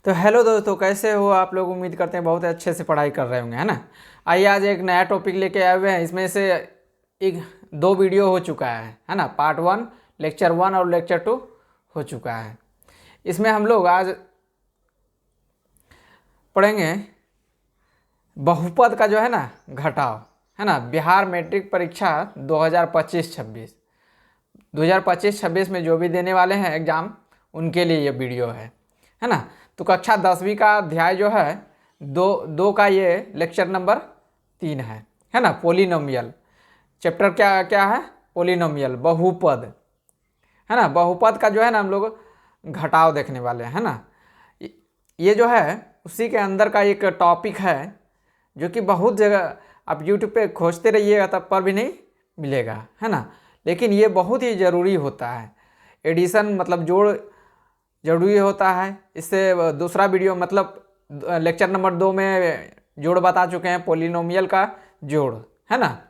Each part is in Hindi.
तो हेलो दोस्तों, कैसे हो आप लोग। उम्मीद करते हैं बहुत अच्छे से पढ़ाई कर रहे होंगे, है ना। आइए आज एक नया टॉपिक लेके आए हुए हैं। इसमें से एक दो वीडियो हो चुका है ना। पार्ट 1 लेक्चर 1 और लेक्चर 2 हो चुका है। इसमें हम लोग आज पढ़ेंगे बहुपद का जो है ना घटाव, है ना। बिहार मैट्रिक परीक्षा 2025-26 2025-26 में जो भी देने वाले हैं एग्ज़ाम, उनके लिए ये वीडियो है ना। तो कक्षा 10वीं का अध्याय जो है दो दो का ये लेक्चर नंबर 3 है ना। पोलिनोमियल चैप्टर क्या क्या है, पोलिनोमियल बहुपद, है ना। बहुपद का जो है ना हम लोग घटाव देखने वाले हैं, है ना। ये जो है उसी के अंदर का एक टॉपिक है जो कि बहुत जगह आप यूट्यूब पे खोजते रहिएगा तब पर भी नहीं मिलेगा, है ना। लेकिन ये बहुत ही ज़रूरी होता है। एडिशन मतलब जोड़ ज़रूरी होता है। इससे दूसरा वीडियो मतलब लेक्चर नंबर 2 में जोड़ बता चुके हैं, पोलिनोमियल का जोड़, है ना।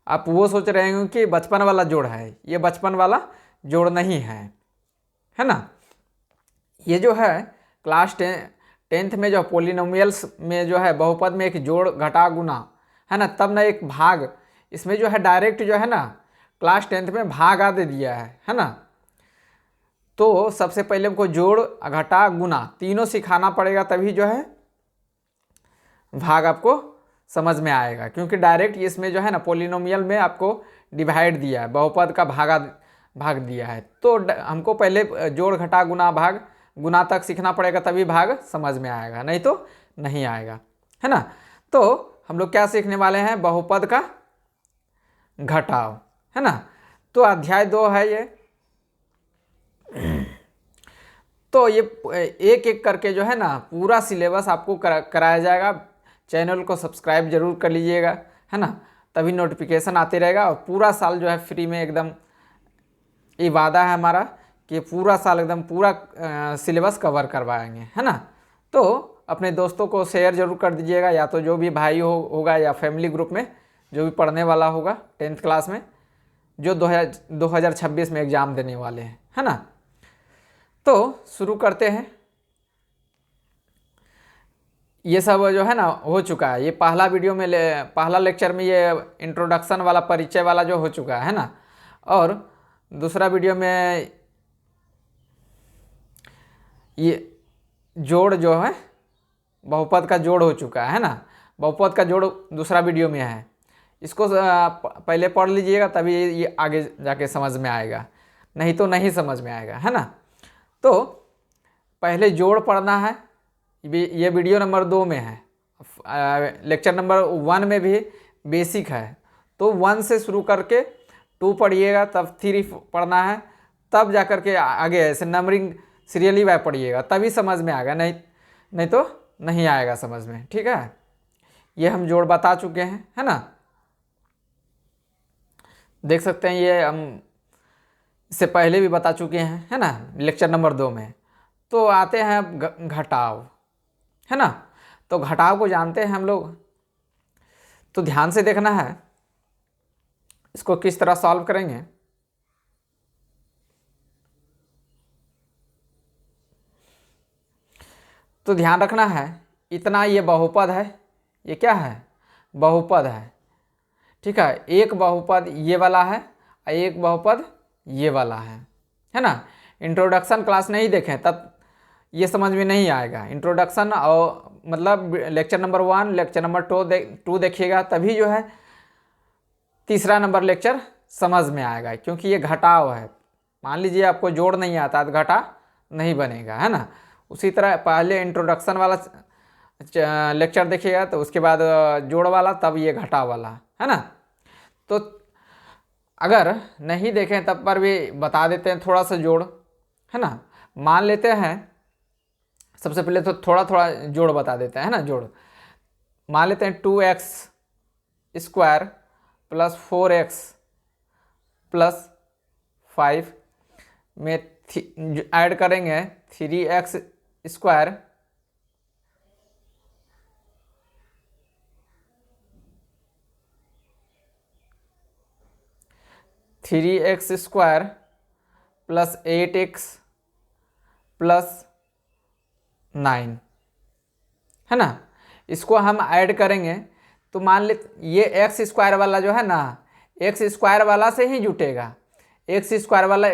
आप वो सोच रहे होंगे कि बचपन वाला जोड़ है, ये बचपन वाला जोड़ नहीं है ना। ये जो है क्लास 10th में जो पोलिनोमियल्स में जो है बहुपद में एक जोड़ घटा गुना, है ना, तब ना एक भाग, इसमें जो है डायरेक्ट जो है ना क्लास 10th में भाग आ दे दिया है ना। तो सबसे पहले हमको जोड़ घटा गुना तीनों सिखाना पड़ेगा, तभी जो है भाग आपको समझ में आएगा। क्योंकि डायरेक्ट इसमें जो है ना पोलिनोमियल में आपको डिवाइड दिया है, बहुपद का भाग दिया है। तो हमको पहले जोड़ घटा गुना भाग गुना तक सीखना पड़ेगा, तभी भाग समझ में आएगा, नहीं तो नहीं आएगा, है ना। तो हम लोग क्या सीखने वाले हैं, बहुपद का घटाव, है ना। तो अध्याय 2 है ये। तो ये एक एक करके जो है ना पूरा सिलेबस आपको कराया जाएगा। चैनल को सब्सक्राइब जरूर कर लीजिएगा, है ना, तभी नोटिफिकेशन आते रहेगा। और पूरा साल जो है फ्री में एकदम, ये वादा है हमारा कि पूरा साल एकदम पूरा सिलेबस कवर करवाएंगे, है ना। तो अपने दोस्तों को शेयर जरूर कर दीजिएगा, या तो जो भी भाई होगा या फैमिली ग्रुप में जो भी पढ़ने वाला होगा 10th क्लास में, जो 2026 में एग्ज़ाम देने वाले हैं, है ना। तो शुरू करते हैं। ये सब जो है ना हो चुका है, ये पहला वीडियो में पहला लेक्चर में ये इंट्रोडक्शन वाला परिचय वाला जो हो चुका है ना। और दूसरा वीडियो में ये जोड़ जो है बहुपद का जोड़ हो चुका है ना। बहुपद का जोड़ दूसरा वीडियो में है। इसको पहले पढ़ लीजिएगा, तभी ये आगे जाके समझ में आएगा, नहीं तो नहीं समझ में आएगा, है ना। तो पहले जोड़ पढ़ना है, ये वीडियो नंबर 2 में है। लेक्चर नंबर 1 में भी बेसिक है, तो 1 से शुरू करके 2 पढ़िएगा, तब 3 पढ़ना है, तब जा कर के आगे ऐसे नंबरिंग सीरियली वाइज पढ़िएगा, तभी समझ में आएगा, नहीं तो नहीं आएगा समझ में, ठीक है। ये हम जोड़ बता चुके हैं, है ना, देख सकते हैं। ये हम इससे पहले भी बता चुके हैं, है ना, लेक्चर नंबर 2 में। तो आते हैं घटाव, है ना। तो घटाव को जानते हैं हम लोग, तो ध्यान से देखना है इसको किस तरह सॉल्व करेंगे। तो ध्यान रखना है, इतना ये बहुपद है, ये क्या है, बहुपद है, ठीक है। एक बहुपद ये वाला है और एक बहुपद ये वाला है ना। इंट्रोडक्शन क्लास नहीं देखें तब ये समझ में नहीं आएगा। इंट्रोडक्शन और मतलब लेक्चर नंबर 1 लेक्चर नंबर 2 देखिएगा, तभी जो है तीसरा नंबर लेक्चर समझ में आएगा। क्योंकि ये घटाव है, मान लीजिए आपको जोड़ नहीं आता तो घटा नहीं बनेगा, है ना। उसी तरह पहले इंट्रोडक्शन वाला लेक्चर देखिएगा, तो उसके बाद जोड़ वाला, तब ये घटाव वाला, है ना। तो अगर नहीं देखें तब पर भी बता देते हैं थोड़ा सा जोड़, है ना। मान लेते हैं सबसे पहले तो थोड़ा थोड़ा जोड़ बता देते हैं, है ना। जोड़ मान लेते हैं 2x² प्लस 4x प्लस 5 में ऐड करेंगे 3x² 3x² plus 8x plus 9, है ना। इसको हम ऐड करेंगे तो मान ले ये एक्स स्क्वायर वाला जो है ना, एक्स स्क्वायर वाला से ही जुटेगा, एक्स स्क्वायर वाला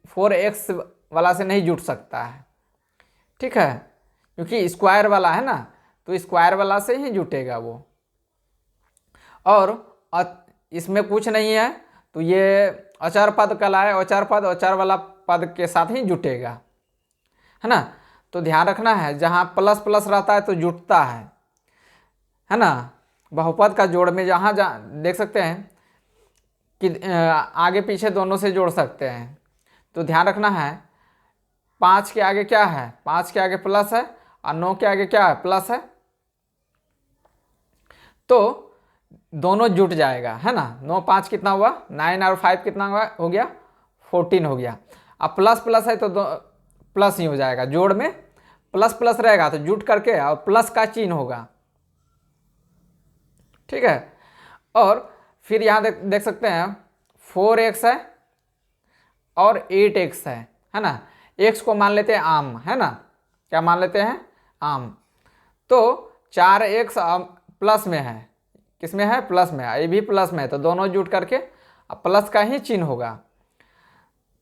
4x वाला से नहीं जुट सकता है, ठीक है, क्योंकि स्क्वायर वाला है ना, तो स्क्वायर वाला से ही जुटेगा वो। और इसमें कुछ नहीं है तो ये अचर पद कहलाए, अचर पद अचर वाला पद के साथ ही जुटेगा, है ना। तो ध्यान रखना है, जहाँ प्लस प्लस रहता है तो जुटता है ना। बहुपद का जोड़ में जहाँ देख सकते हैं कि आगे पीछे दोनों से जोड़ सकते हैं, तो ध्यान रखना है 5 के आगे क्या है, 5 के आगे प्लस है और 9 के आगे क्या है, प्लस है, तो दोनों जुट जाएगा, है ना। 9 5 कितना हुआ, 9 और 5 कितना हुआ, हो गया 14 हो गया। अब प्लस प्लस है तो प्लस ही हो जाएगा, जोड़ में प्लस प्लस रहेगा तो जुट करके और प्लस का चिन्ह होगा, ठीक है। और फिर यहाँ देख सकते हैं 4x है और 8x है ना। x को मान लेते हैं आम, है ना, क्या मान लेते हैं, आम। तो 4x प्लस में है, किस में है, प्लस में है, ये भी प्लस में है, तो दोनों जुट करके प्लस का ही चिन्ह होगा।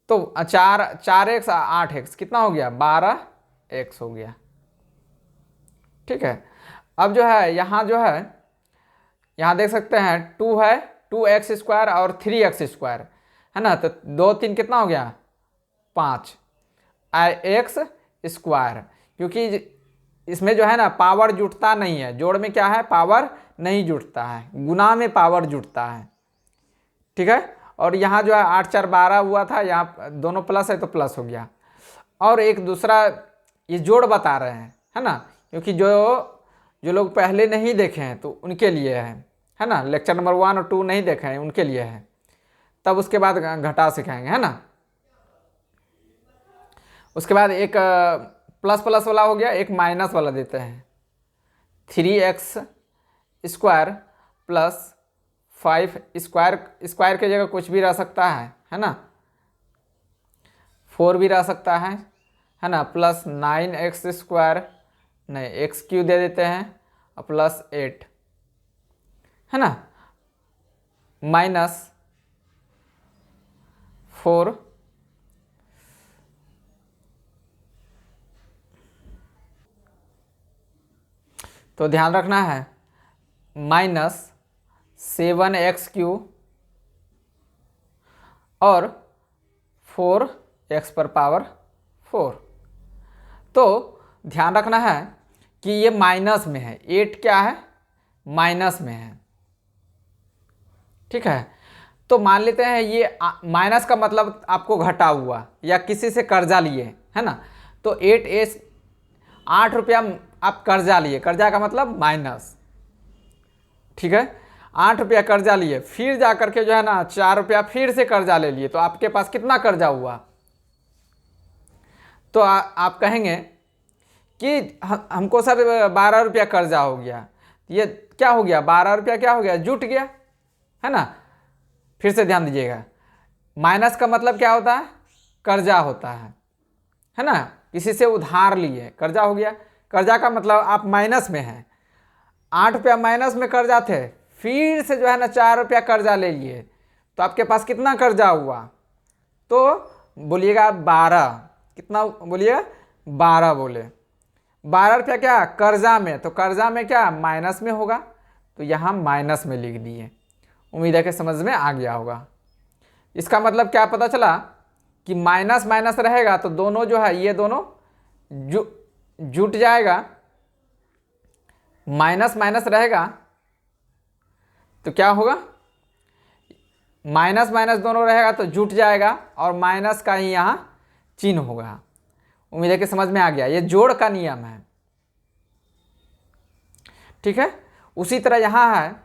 तो 4x 8x कितना हो गया, 12x हो गया, ठीक है। अब जो है यहाँ जो है, यहाँ देख सकते हैं 2 है, 2x स्क्वायर और 3x स्क्वायर, है ना, तो 2 3 कितना हो गया, 5 x स्क्वायर, क्योंकि इसमें जो है ना पावर जुटता नहीं है, जोड़ में क्या है, पावर नहीं जुटता है, गुना में पावर जुटता है, ठीक है। और यहाँ जो है 8 4 12 हुआ था, यहाँ दोनों प्लस है तो प्लस हो गया। और एक दूसरा ये जोड़ बता रहे हैं, है ना, क्योंकि जो लोग पहले नहीं देखे हैं तो उनके लिए है ना, लेक्चर नंबर 1 और 2 नहीं देखे हैं उनके लिए है, तब उसके बाद घटा सिखाएंगे, है ना। उसके बाद एक प्लस प्लस वाला हो गया, एक माइनस वाला देते हैं, 3x square plus 5 square, square की जगह कुछ भी रह सकता है ना, 4 भी रह सकता है ना, प्लस 9x स्क्वायर, नहीं x क्यू दे देते हैं और प्लस 8, है ना, माइनस 4 तो ध्यान रखना है माइनस 7x क्यू और 4x पर पावर 4। तो ध्यान रखना है कि ये माइनस में है, 8 क्या है, माइनस में है, ठीक है। तो मान लेते हैं ये माइनस का मतलब आपको घटा हुआ या किसी से कर्जा लिए, है ना, तो 8 रुपया आप कर्जा लिए, कर्जा का मतलब माइनस, ठीक है। 8 रुपया कर्जा लिए, फिर जा करके जो है ना 4 रुपया फिर से कर्जा ले लिए, तो आपके पास कितना कर्जा हुआ, तो आप कहेंगे कि हमको सर 12 रुपया कर्जा हो गया, ये क्या हो गया, 12 रुपया क्या हो गया, जुट गया, है ना। फिर से ध्यान दीजिएगा, माइनस का मतलब क्या होता है, कर्जा होता है ना, किसी से उधार लिए कर्जा हो गया, कर्जा का मतलब आप माइनस में हैं, 8 रुपया माइनस में कर्जा थे, फिर से जो है ना 4 रुपया कर्जा ले लिए, तो आपके पास कितना कर्जा हुआ, तो बोलिएगा 12, कितना बोलिएगा, 12 बोले, 12 रुपया क्या कर्जा में, तो कर्जा में क्या माइनस में होगा, तो यहाँ माइनस में लिख दिए। उम्मीद है कि समझ में आ गया होगा। इसका मतलब क्या पता चला कि माइनस माइनस रहेगा तो दोनों जो है ये दोनों जुट जाएगा, माइनस माइनस रहेगा तो क्या होगा, माइनस माइनस दोनों रहेगा तो जुट जाएगा और माइनस का ही यहाँ चिन्ह होगा। उम्मीद है कि समझ में आ गया, ये जोड़ का नियम है, ठीक है। उसी तरह यहाँ है,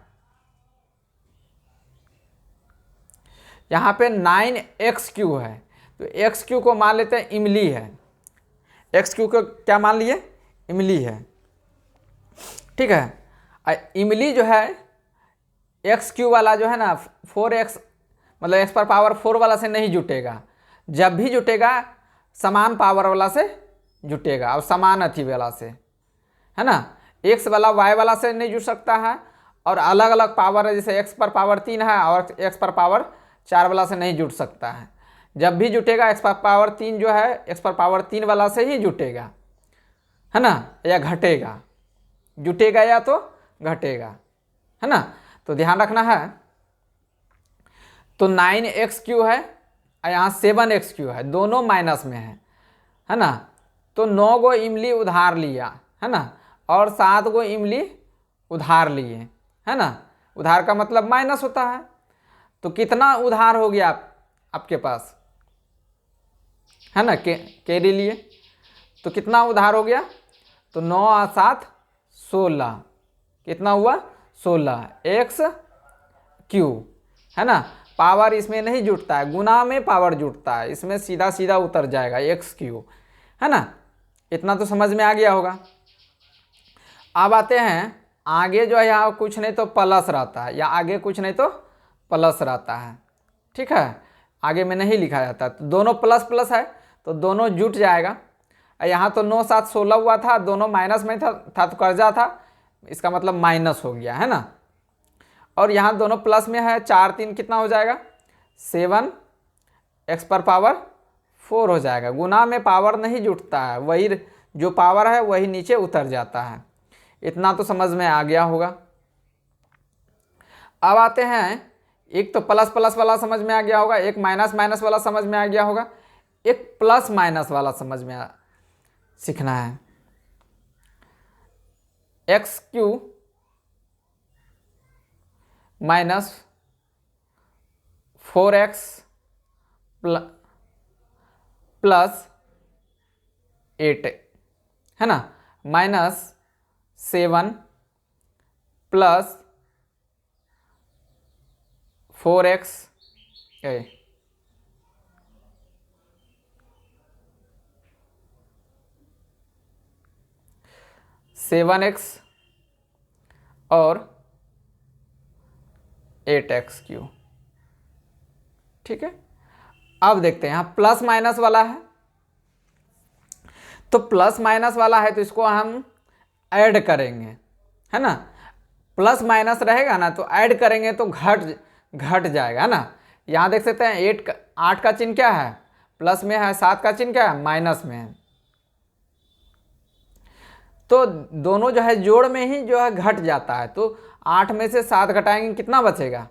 यहाँ पे 9x क्यू है, तो x क्यू को मान लेते हैं इमली है, x क्यू को क्या मान लिए, इमली है, ठीक है। इमली जो है x क्यू वाला जो है ना 4x मतलब x पर पावर 4 वाला से नहीं जुटेगा, जब भी जुटेगा समान पावर वाला से जुटेगा। अब समान अथी वाला से, है ना, एक्स वाला वाई वाला से नहीं जुट सकता है, और अलग अलग पावर है, जैसे एक्स पर पावर 3 है और एक्स पर पावर 4 वाला से नहीं जुट सकता है। जब भी जुटेगा एक्स पर पावर 3 जो है एक्स पर पावर 3 वाला से ही जुटेगा, है ना, या घटेगा, जुटेगा या तो घटेगा, है ना। तो ध्यान रखना है। तो 9x³ है और यहाँ 7x³ है, दोनों माइनस में है ना। तो 9 गो इमली उधार लिया, है ना, और 7 गो इमली उधार लिए, है ना। उधार का मतलब माइनस होता है। तो कितना उधार हो गया आपके पास, है ना, कैरी लिए, तो कितना उधार हो गया, तो 9 और 7 16, कितना हुआ 16x³, है ना। पावर इसमें नहीं जुटता है, गुना में पावर जुटता है, इसमें सीधा सीधा उतर जाएगा x³, है ना। इतना तो समझ में आ गया होगा। अब आते हैं आगे, जो है यहाँ कुछ नहीं तो प्लस रहता है, या आगे कुछ नहीं तो प्लस रहता है, ठीक है। आगे में नहीं लिखा जाता, तो दोनों प्लस प्लस है तो दोनों जुट जाएगा। यहाँ तो 9 7 16 हुआ था, दोनों माइनस में था तो कर्जा था, इसका मतलब माइनस हो गया, है ना। और यहाँ दोनों प्लस में है, 4 3 कितना हो जाएगा 7 x पर पावर 4 हो जाएगा। गुना में पावर नहीं जुटता है, वही जो पावर है वही नीचे उतर जाता है। इतना तो समझ में आ गया होगा। अब आते हैं, एक तो प्लस प्लस वाला समझ में आ गया होगा, एक माइनस माइनस वाला समझ में आ गया होगा, एक प्लस माइनस वाला समझ में सीखना है। x³ माइनस 4x प्लस 8, है ना, माइनस 7 प्लस 4x 7x और 8x³, ठीक है। अब देखते हैं यहाँ प्लस माइनस वाला है, तो प्लस माइनस वाला है तो इसको हम ऐड करेंगे, है ना। प्लस माइनस रहेगा ना तो ऐड करेंगे तो घट जाएगा, है ना। यहाँ देख सकते हैं 8 का चिन्ह क्या है, प्लस में है, 7 का चिन्ह क्या है, माइनस में है। तो दोनों जो है जोड़ में ही जो है घट जाता है। तो 8 में से 7 घटाएंगे, कितना बचेगा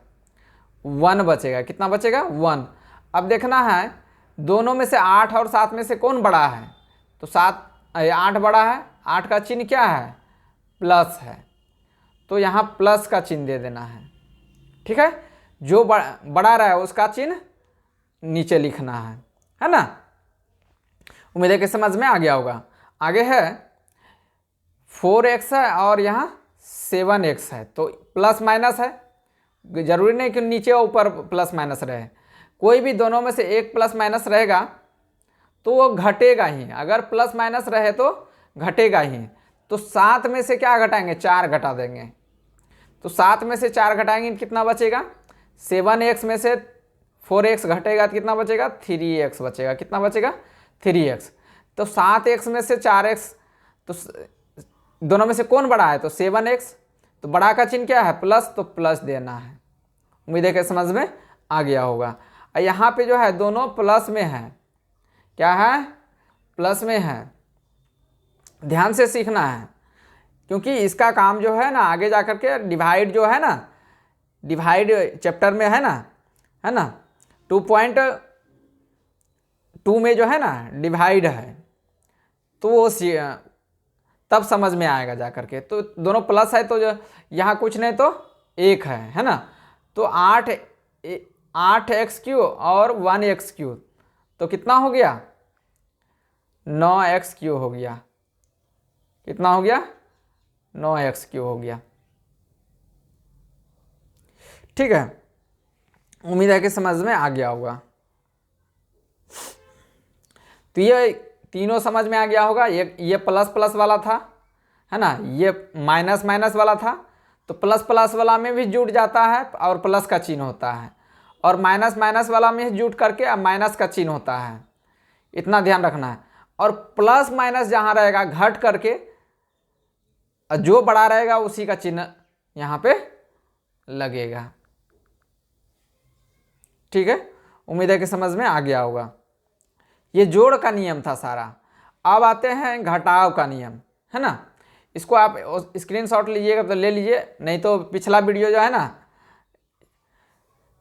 1 बचेगा, कितना बचेगा 1। अब देखना है दोनों में से 8 और 7 में से कौन बड़ा है, तो 8 बड़ा है, 8 का चिन्ह क्या है, प्लस है, तो यहाँ प्लस का चिन्ह दे देना है, ठीक है। जो बड़ा रहा है उसका चिन्ह नीचे लिखना है ना। उम्मीद है कि समझ में आ गया होगा। आगे है 4x है और यहाँ 7x है, तो प्लस माइनस है, जरूरी नहीं कि नीचे और ऊपर प्लस माइनस रहे, कोई भी दोनों में से एक प्लस माइनस रहेगा तो वो घटेगा ही, अगर प्लस माइनस रहे तो घटेगा ही। तो 7 में से क्या घटाएंगे, 4 घटा देंगे, तो 7 में से 4 घटाएंगे कितना बचेगा, 7x में से 4x घटेगा तो कितना बचेगा, 3x बचेगा, कितना बचेगा 3x। तो 7x में से 4x, तो दोनों में से कौन बड़ा है, तो 7x, तो बड़ा का चिन्ह क्या है, प्लस, तो प्लस देना है। उम्मीद है कि समझ में आ गया होगा। यहाँ पे जो है दोनों प्लस में है, क्या है, प्लस में है, ध्यान से सीखना है, क्योंकि इसका काम जो है ना आगे जाकर के डिवाइड जो है ना, डिवाइड चैप्टर में है ना 2.2 में जो है ना डिवाइड है, तो वो तब समझ में आएगा जा करके। तो दोनों प्लस है तो जो यहाँ कुछ नहीं तो 1 है ना। तो 8x³ और 1x³ तो कितना हो गया, 9x³ हो गया, कितना हो गया, 9x³ हो गया, ठीक है। उम्मीद है कि समझ में आ गया होगा। तो ये तीनों समझ में आ गया होगा। ये प्लस प्लस वाला था, है ना, ये माइनस माइनस वाला था, तो प्लस प्लस वाला में भी जुट जाता है और प्लस का चिन्ह होता है, और माइनस माइनस वाला में जुट करके अब माइनस का चिन्ह होता है। इतना ध्यान रखना है। और प्लस माइनस जहां रहेगा घट करके जो बड़ा रहेगा उसी का चिन्ह यहां पे लगेगा। ठीक है, उम्मीद है कि समझ में आ गया होगा। ये जोड़ का नियम था सारा। अब आते हैं घटाव का नियम, है ना। इसको आप स्क्रीनशॉट लीजिएगा तो ले लीजिए, नहीं तो पिछला वीडियो जो है ना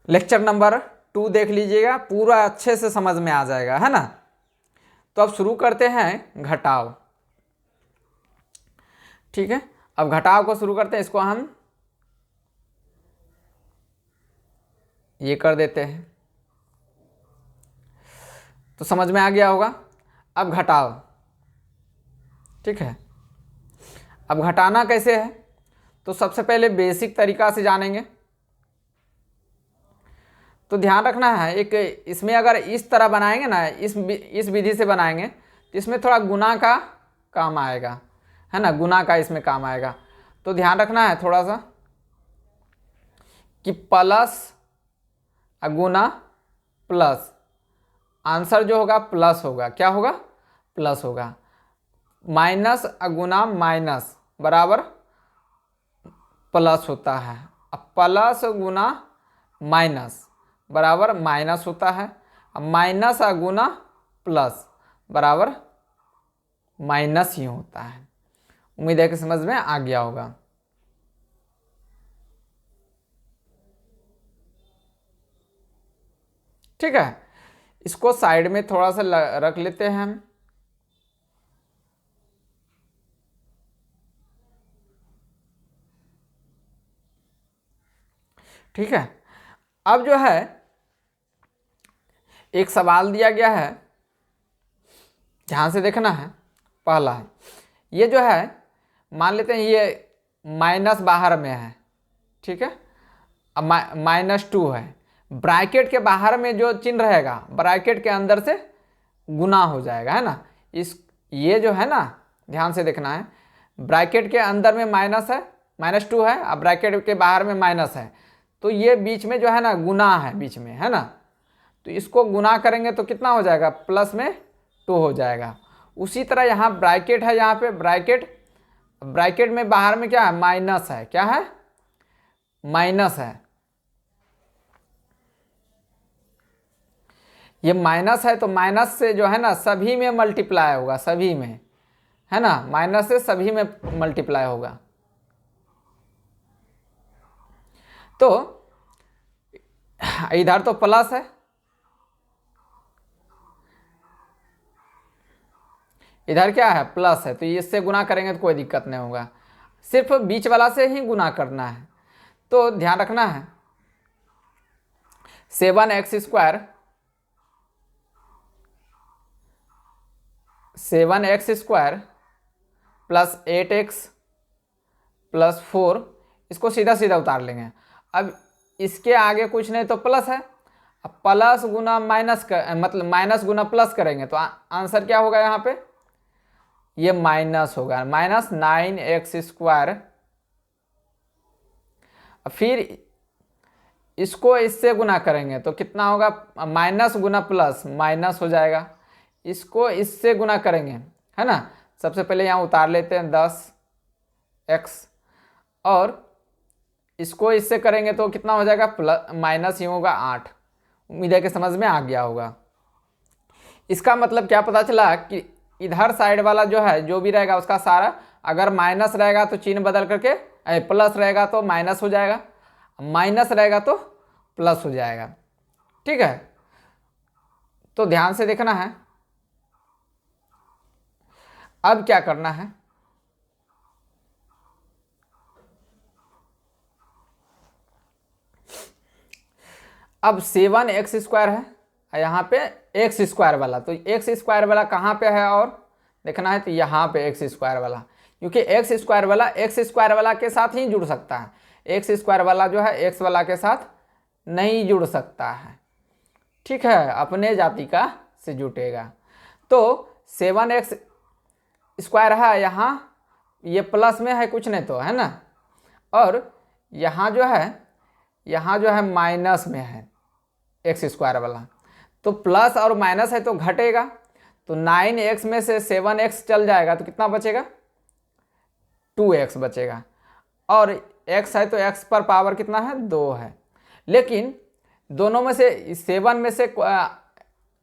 लेक्चर नंबर 2 देख लीजिएगा, पूरा अच्छे से समझ में आ जाएगा, है ना। तो अब शुरू करते हैं घटाव। ठीक है, अब घटाव को शुरू करते हैं। इसको हम ये कर देते हैं, तो समझ में आ गया होगा। अब घटाव, ठीक है। अब घटाना कैसे है, तो सबसे पहले बेसिक तरीका से जानेंगे। तो ध्यान रखना है, एक इसमें अगर इस तरह बनाएंगे ना, इस विधि से बनाएंगे तो इसमें थोड़ा गुना का काम आएगा, है ना, गुना का इसमें काम आएगा। तो ध्यान रखना है थोड़ा सा कि प्लस गुना प्लस, आंसर जो होगा प्लस होगा। क्या होगा, प्लस होगा। माइनस गुना माइनस बराबर प्लस होता है। अब प्लस गुना माइनस बराबर माइनस होता है। अब माइनस गुना प्लस बराबर माइनस ही होता है। उम्मीद है कि समझ में आ गया होगा। ठीक है, इसको साइड में थोड़ा सा रख लेते हैं हम। ठीक है, अब जो है एक सवाल दिया गया है, ध्यान से देखना है। पहला है, ये जो है मान लेते हैं ये माइनस बाहर में है, ठीक है। अब -2 है, ब्रैकेट के बाहर में जो चिन्ह रहेगा ब्रैकेट के अंदर से गुना हो जाएगा, है ना। ये जो है ना, ध्यान से देखना है, ब्रैकेट के अंदर में माइनस है, -2 है, अब ब्रैकेट के बाहर में माइनस है, तो ये बीच में जो है ना गुना है बीच में, है ना। तो इसको गुना करेंगे तो कितना हो जाएगा, प्लस में 2 हो जाएगा। उसी तरह यहाँ ब्रैकेट है, यहाँ पे ब्रैकेट में बाहर में क्या है, माइनस है। क्या है, माइनस है। ये माइनस है तो माइनस से जो है ना सभी में मल्टीप्लाई होगा, सभी में, है ना, माइनस से सभी में मल्टीप्लाई होगा। तो इधर तो प्लस है, इधर क्या है, प्लस है, तो इससे गुना करेंगे तो कोई दिक्कत नहीं होगा, सिर्फ बीच वाला से ही गुना करना है। तो ध्यान रखना है, 7x² 7x² plus 8x plus 4, इसको सीधा सीधा उतार लेंगे। अब इसके आगे कुछ नहीं तो प्लस है, अब प्लस गुना माइनस मतलब माइनस गुना प्लस करेंगे तो आंसर क्या होगा, यहाँ पे ये माइनस होगा, -9x²। फिर इसको इससे गुना करेंगे तो कितना होगा, माइनस गुना प्लस माइनस हो जाएगा। इसको इससे गुना करेंगे, है ना, सबसे पहले यहाँ उतार लेते हैं 10x, और इसको इससे करेंगे तो कितना हो जाएगा, प्लस माइनस ही होगा 8। उम्मीद है कि समझ में आ गया होगा। इसका मतलब क्या पता चला कि इधर साइड वाला जो है जो भी रहेगा उसका सारा, अगर माइनस रहेगा तो चिन्ह बदल करके प्लस रहेगा तो माइनस हो जाएगा, माइनस रहेगा तो प्लस हो जाएगा। ठीक है, तो ध्यान से देखना है। अब क्या करना है, अब 7x² है, यहाँ पे x² वाला, तो x² वाला कहाँ पे है और देखना है, तो यहाँ पे x² वाला, क्योंकि x² वाला के साथ ही जुड़ सकता है, x² वाला जो है x वाला के साथ नहीं जुड़ सकता है। ठीक है, अपने जाति का से जुटेगा। तो 7x² है, यहाँ ये प्लस में है कुछ नहीं तो, है ना, और यहाँ जो है माइनस में है x² वाला, तो प्लस और माइनस है तो घटेगा, तो 9x में से 7x चल जाएगा तो कितना बचेगा, 2x बचेगा। और x है तो x पर पावर कितना है, 2 है। लेकिन दोनों में से 7 में से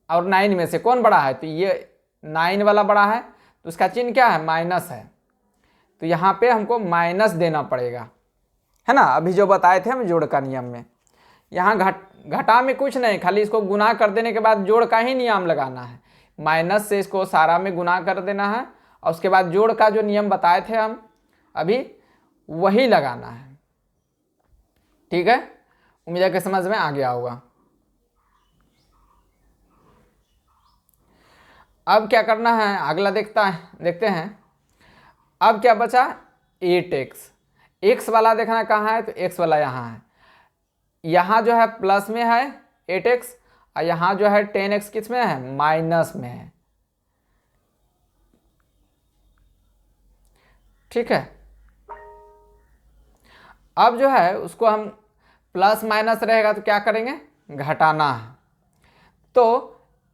और 9 में से कौन बड़ा है, तो ये 9 वाला बड़ा है, तो उसका चिन्ह क्या है, माइनस है। तो यहाँ पे हमको माइनस देना पड़ेगा, है ना। अभी जो बताए थे हम जोड़ का नियम में, यहाँ घटा में कुछ नहीं, खाली इसको गुना कर देने के बाद जोड़ का ही नियम लगाना है। माइनस से इसको सारा में गुना कर देना है और उसके बाद जोड़ का जो नियम बताए थे हम अभी, वही लगाना है। ठीक है, उम्मीद है कि समझ में आ गया होगा। अब क्या करना है, अगला देखते हैं। अब क्या बचा, 8x। x वाला देखना कहाँ है, तो x वाला यहाँ है। यहाँ जो है प्लस में है 8x और यहाँ जो है 10x किस में है, माइनस में है। ठीक है, अब जो है उसको हम प्लस माइनस रहेगा तो क्या करेंगे, घटाना है। तो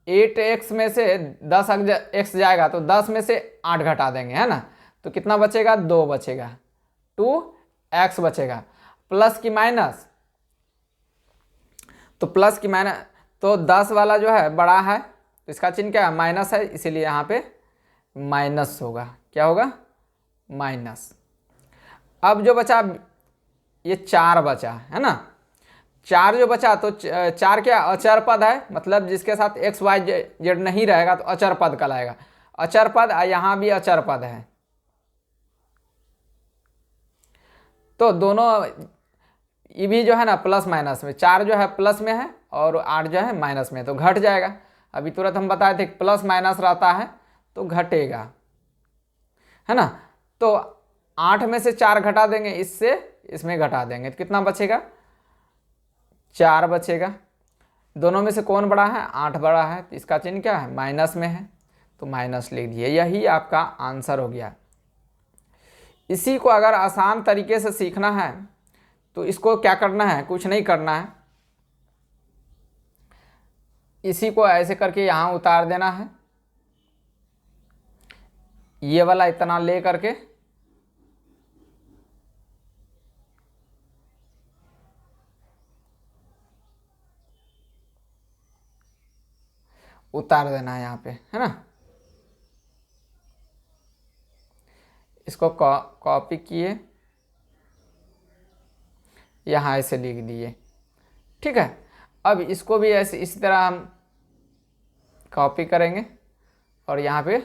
8x में से 10x जाएगा तो 10 में से 8 घटा देंगे, है ना। तो कितना बचेगा, 2 बचेगा, 2x बचेगा। प्लस की माइनस, तो प्लस की माइनस, तो 10 वाला जो है बड़ा है तो इसका चिन्ह क्या है, माइनस है, इसीलिए यहाँ पे माइनस होगा। क्या होगा, माइनस। अब जो बचा, ये 4 बचा, है ना। 4 जो बचा, तो 4 क्या अचर पद है, मतलब जिसके साथ x y z नहीं रहेगा तो अचर पद कहलाएगा। अचर पद, यहाँ भी अचर पद है। तो दोनों ये भी जो है ना प्लस माइनस में, 4 जो है प्लस में है और 8 जो है माइनस में, तो घट जाएगा। अभी तुरंत हम बताए थे प्लस माइनस रहता है तो घटेगा, है ना। तो 8 में से 4 घटा देंगे, इससे इसमें घटा देंगे तो कितना बचेगा, 4 बचेगा। दोनों में से कौन बड़ा है, 8 बड़ा है, तो इसका चिन्ह क्या है, माइनस में है, तो माइनस लिख दिए। यही आपका आंसर हो गया। इसी को अगर आसान तरीके से सीखना है तो इसको क्या करना है, कुछ नहीं करना है, इसी को ऐसे करके यहाँ उतार देना है, ये वाला इतना ले करके उतार देना है यहाँ पे, है ना। इसको कॉपी किए, यहाँ ऐसे लिख दिए। ठीक है, अब इसको भी ऐसे इसी तरह हम कॉपी करेंगे और यहाँ पे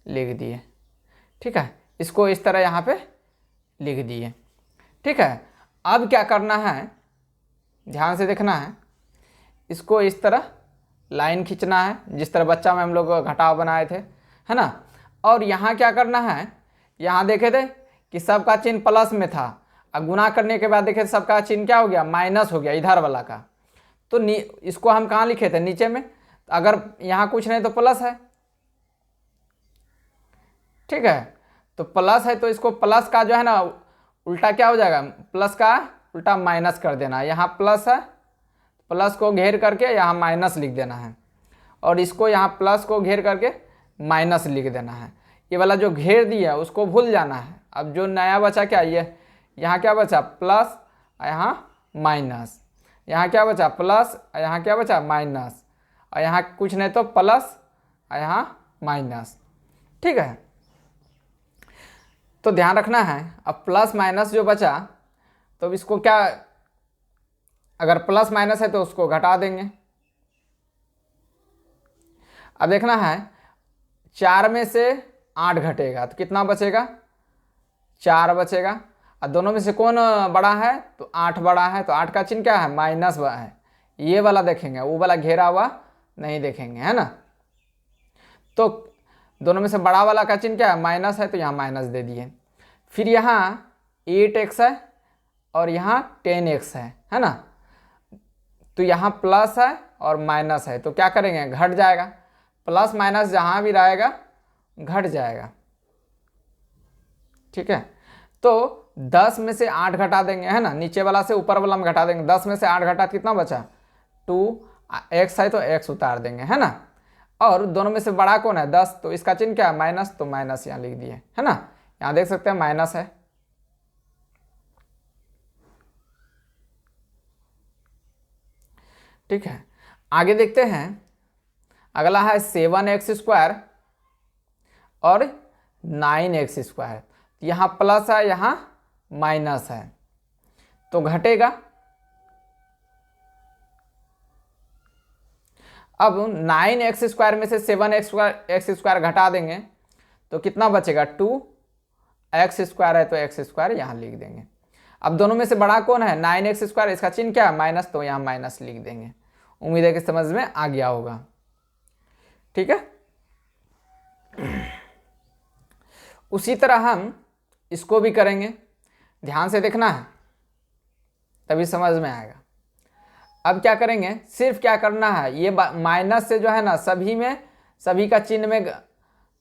लिख दिए। ठीक है, इसको इस तरह यहाँ पे लिख दिए। ठीक है, अब क्या करना है, ध्यान से देखना है, इसको इस तरह लाइन खींचना है, जिस तरह बच्चा में हम लोग घटाव बनाए थे, है ना। और यहाँ क्या करना है, यहाँ देखे थे कि सबका चिन्ह प्लस में था, और गुना करने के बाद देखे सबका चिन्ह क्या हो गया, माइनस हो गया इधर वाला का। तो इसको हम कहाँ लिखे थे, नीचे में। अगर यहाँ कुछ नहीं तो प्लस है, ठीक है। तो प्लस है तो इसको प्लस का जो है ना उल्टा क्या हो जाएगा, प्लस का उल्टा माइनस कर देना है। यहाँ प्लस है, प्लस को घेर करके यहाँ माइनस लिख देना है, और इसको यहाँ प्लस को घेर करके माइनस लिख देना है। ये वाला जो घेर दिया उसको भूल जाना है। अब जो नया बचा क्या, ये यहाँ क्या बचा, प्लस, यहाँ माइनस, यहाँ क्या बचा, प्लस, यहाँ क्या बचा, माइनस, और यहाँ कुछ नहीं तो प्लस, यहाँ माइनस। ठीक है, तो ध्यान रखना है। अब प्लस माइनस जो बचा, तो इसको क्या, अगर प्लस माइनस है तो उसको घटा देंगे। अब देखना है, 4 में से 8 घटेगा तो कितना बचेगा, 4 बचेगा। और दोनों में से कौन बड़ा है, तो 8 बड़ा है, तो 8 का चिन्ह क्या है, माइनस है। ये वाला देखेंगे, वो वाला घेरा हुआ नहीं देखेंगे, है ना। तो दोनों में से बड़ा वाला का चिन्ह क्या है, माइनस है, तो यहाँ माइनस दे दिए। फिर यहाँ 8x है और यहाँ 10x है ना। तो यहाँ प्लस है और माइनस है, तो क्या करेंगे, घट जाएगा। प्लस माइनस जहाँ भी रहेगा घट जाएगा। ठीक है, तो 10 में से 8 घटा देंगे, है ना। नीचे वाला से ऊपर वाला में घटा देंगे। 10 में से 8 घटा कितना बचा, 2, एक्स है तो एक्स उतार देंगे, है ना। और दोनों में से बड़ा कौन है 10, तो इसका चिन्ह क्या है माइनस, तो माइनस यहाँ लिख दिए, है ना। यहाँ देख सकते हैं माइनस है। ठीक है, आगे देखते हैं। अगला है 7x² और 9x²। यहाँ प्लस है यहाँ माइनस है तो घटेगा। अब 9x² में से 7x² घटा देंगे तो कितना बचेगा 2x² है तो x² यहाँ लिख देंगे। अब दोनों में से बड़ा कौन है 9x², इसका चिन्ह क्या है माइनस, तो यहाँ माइनस लिख देंगे। उम्मीद है कि समझ में आ गया होगा। ठीक है, उसी तरह हम इसको भी करेंगे, ध्यान से देखना है तभी समझ में आएगा। अब क्या करेंगे, सिर्फ क्या करना है ये माइनस से जो है ना सभी का चिन्ह में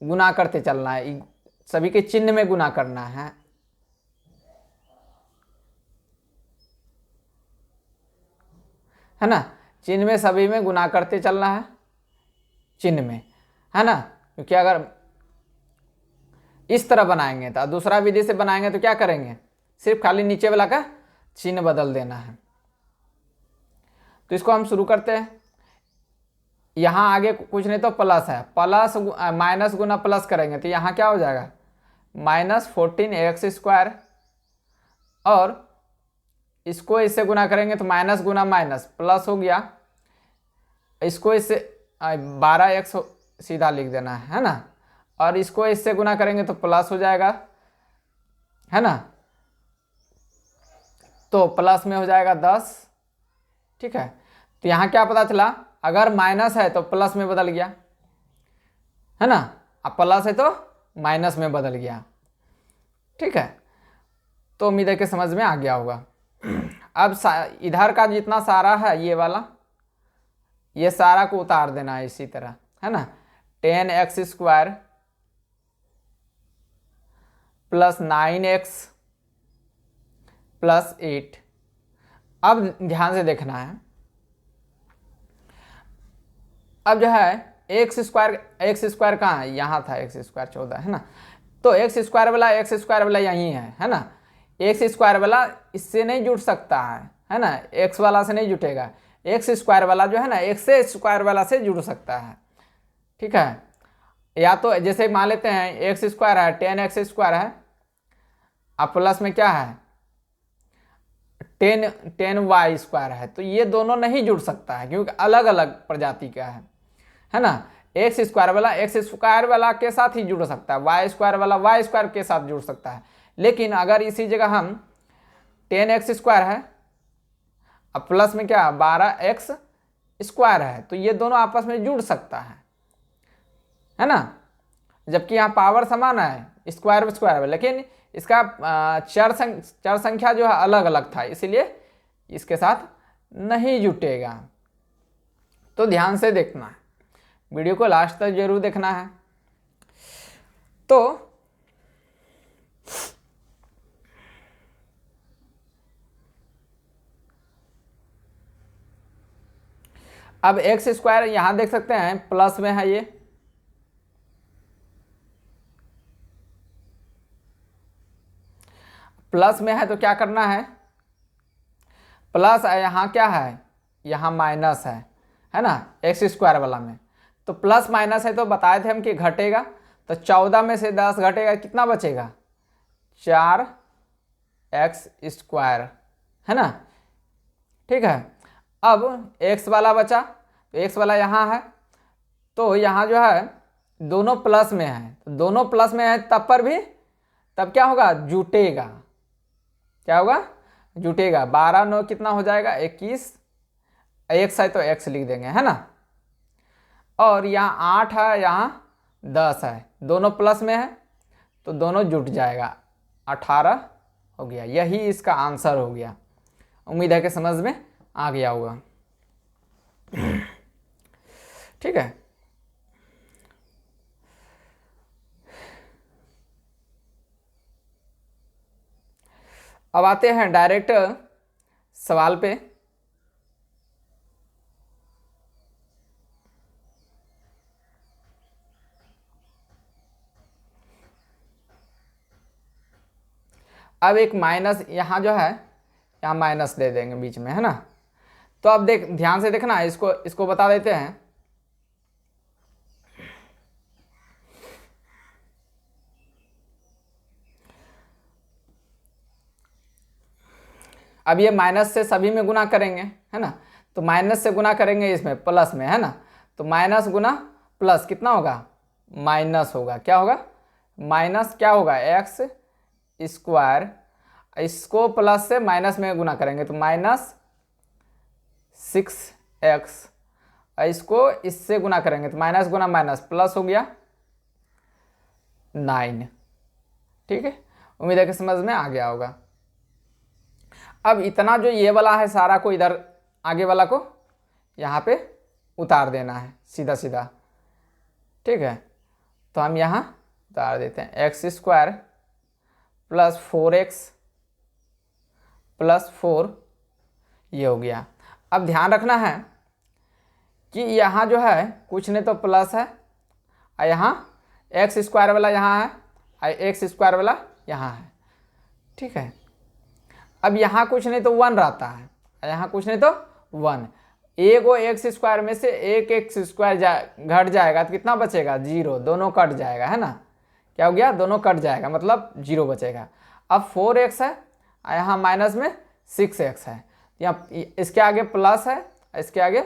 गुना करते चलना है, सभी के चिन्ह में गुना करना है ना। चिन्ह में सभी में गुना करते चलना है, चिन्ह में, है ना। क्योंकि अगर इस तरह बनाएंगे तो दूसरा विधि से बनाएंगे तो क्या करेंगे, सिर्फ खाली नीचे वाला का चिन्ह बदल देना है। तो इसको हम शुरू करते हैं। यहाँ आगे कुछ नहीं तो प्लस है, प्लस माइनस गुना प्लस करेंगे तो यहाँ क्या हो जाएगा -14x², और इसको इससे गुना करेंगे तो माइनस गुना माइनस प्लस हो गया, इसको इससे 12x सीधा लिख देना है ना। और इसको इससे गुना करेंगे तो प्लस हो जाएगा, है ना। तो प्लस में हो जाएगा 10। ठीक है, तो यहाँ क्या पता चला, अगर माइनस है तो प्लस में बदल गया, है ना। अब प्लस है तो माइनस में बदल गया। ठीक है, तो उम्मीद है कि समझ में आ गया होगा। अब इधर का जितना सारा है ये वाला, ये सारा को उतार देना है इसी तरह, है ना। 10x² plus 9x plus 8। अब ध्यान से देखना है, अब जो है x² कहाँ है, यहाँ था x² 14, है ना। तो x² वाला यहीं है ना। x² वाला इससे नहीं जुड़ सकता है ना, x वाला से नहीं जुटेगा। x² वाला जो है ना x² वाला से जुड़ सकता है। ठीक है, या तो जैसे मान लेते हैं x² है 10x² है, अब प्लस में क्या है 10y² है, तो ये दोनों नहीं जुड़ सकता है क्योंकि अलग अलग प्रजाति का है ना। x² वाला के साथ ही जुड़ सकता है, y² वाला y² के साथ जुड़ सकता है। लेकिन अगर इसी जगह हम 10x² है, अब प्लस में क्या 12x² है, तो ये दोनों आपस में जुड़ सकता है ना। जबकि यहाँ पावर समान है स्क्वायर, लेकिन इसका चर संख्या जो है अलग अलग था, इसलिए इसके साथ नहीं जुटेगा। तो ध्यान से देखना है, वीडियो को लास्ट तक जरूर देखना है। तो अब x² यहां देख सकते हैं प्लस में है, ये प्लस में है तो क्या करना है, प्लस है यहाँ क्या है, यहाँ माइनस है ना x² वाला में। तो प्लस माइनस है तो बताए थे हम कि घटेगा, तो 14 में से 10 घटेगा, कितना बचेगा 4x², है ना। ठीक है, अब x वाला बचा, तो x वाला यहाँ है, तो यहाँ जो है दोनों प्लस में है, तो दोनों प्लस में है तब क्या होगा जुटेगा, क्या होगा जुटेगा। 12 9 कितना हो जाएगा 21, x है तो x लिख देंगे, है ना। और यहाँ 8 है, यहाँ 10 है, दोनों प्लस में है तो दोनों जुट जाएगा, 18 हो गया। यही इसका आंसर हो गया। उम्मीद है कि समझ में आ गया होगा। ठीक है, अब आते हैं डायरेक्ट सवाल पे। अब एक माइनस यहाँ जो है, यहाँ माइनस दे देंगे बीच में, है ना। तो अब देख, ध्यान से देखना, इसको बता देते हैं। अब ये माइनस से सभी में गुना करेंगे, है ना। तो माइनस से गुना करेंगे इसमें प्लस में, है ना। तो माइनस गुना प्लस कितना होगा, माइनस होगा। क्या होगा, माइनस क्या होगा, एक्स स्क्वायर। इसको प्लस से माइनस में गुना करेंगे तो माइनस 6x। इसको इससे गुना करेंगे तो माइनस गुना माइनस प्लस हो गया 9। ठीक है, उम्मीद है कि समझ में आ गया होगा। अब इतना जो ये वाला है सारा को इधर आगे वाला को यहाँ पे उतार देना है सीधा सीधा। ठीक है, तो हम यहाँ उतार देते हैं, x square plus 4x plus 4, ये हो गया। अब ध्यान रखना है कि यहाँ जो है कुछ नहीं तो प्लस है, और यहाँ एक्स स्क्वायर वाला यहाँ है, और एक्स स्क्वायर वाला यहाँ है। ठीक है, अब यहाँ कुछ नहीं तो 1 रहता है, यहाँ कुछ नहीं तो 1। एक वो एक्स स्क्वायर में से एक एक्स स्क्वायर घट जाएगा तो कितना बचेगा, 0। दोनों कट जाएगा, है ना। क्या हो गया, दोनों कट जाएगा, मतलब 0 बचेगा। अब 4x है, यहाँ माइनस में 6x है, यहाँ इसके आगे प्लस है, इसके आगे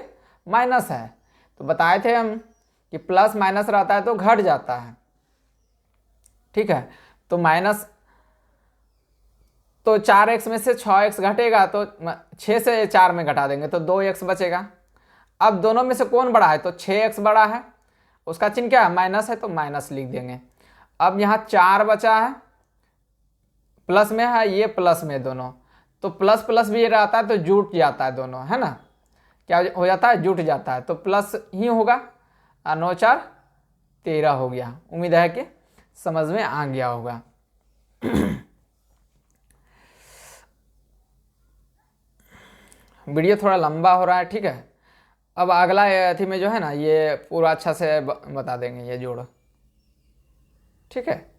माइनस है। तो बताए थे हम कि प्लस माइनस रहता है तो घट जाता है। ठीक है, तो माइनस, तो 4x में से 6x घटेगा तो 6 से 4 में घटा देंगे तो 2x बचेगा। अब दोनों में से कौन बड़ा है, तो 6x बड़ा है, उसका चिन्ह क्या है, माइनस है, तो माइनस लिख देंगे। अब यहाँ 4 बचा है, प्लस में है, ये प्लस में दोनों, तो प्लस प्लस भी ये रहता है तो जुट जाता है दोनों, है ना। क्या हो जाता है, जुट जाता है, तो प्लस ही होगा। 9 4 13 हो गया। उम्मीद है कि समझ में आ गया होगा। वीडियो थोड़ा लंबा हो रहा है, ठीक है। अब अगला अथी में जो है ना, ये पूरा अच्छा से बता देंगे ये जोड़। ठीक है।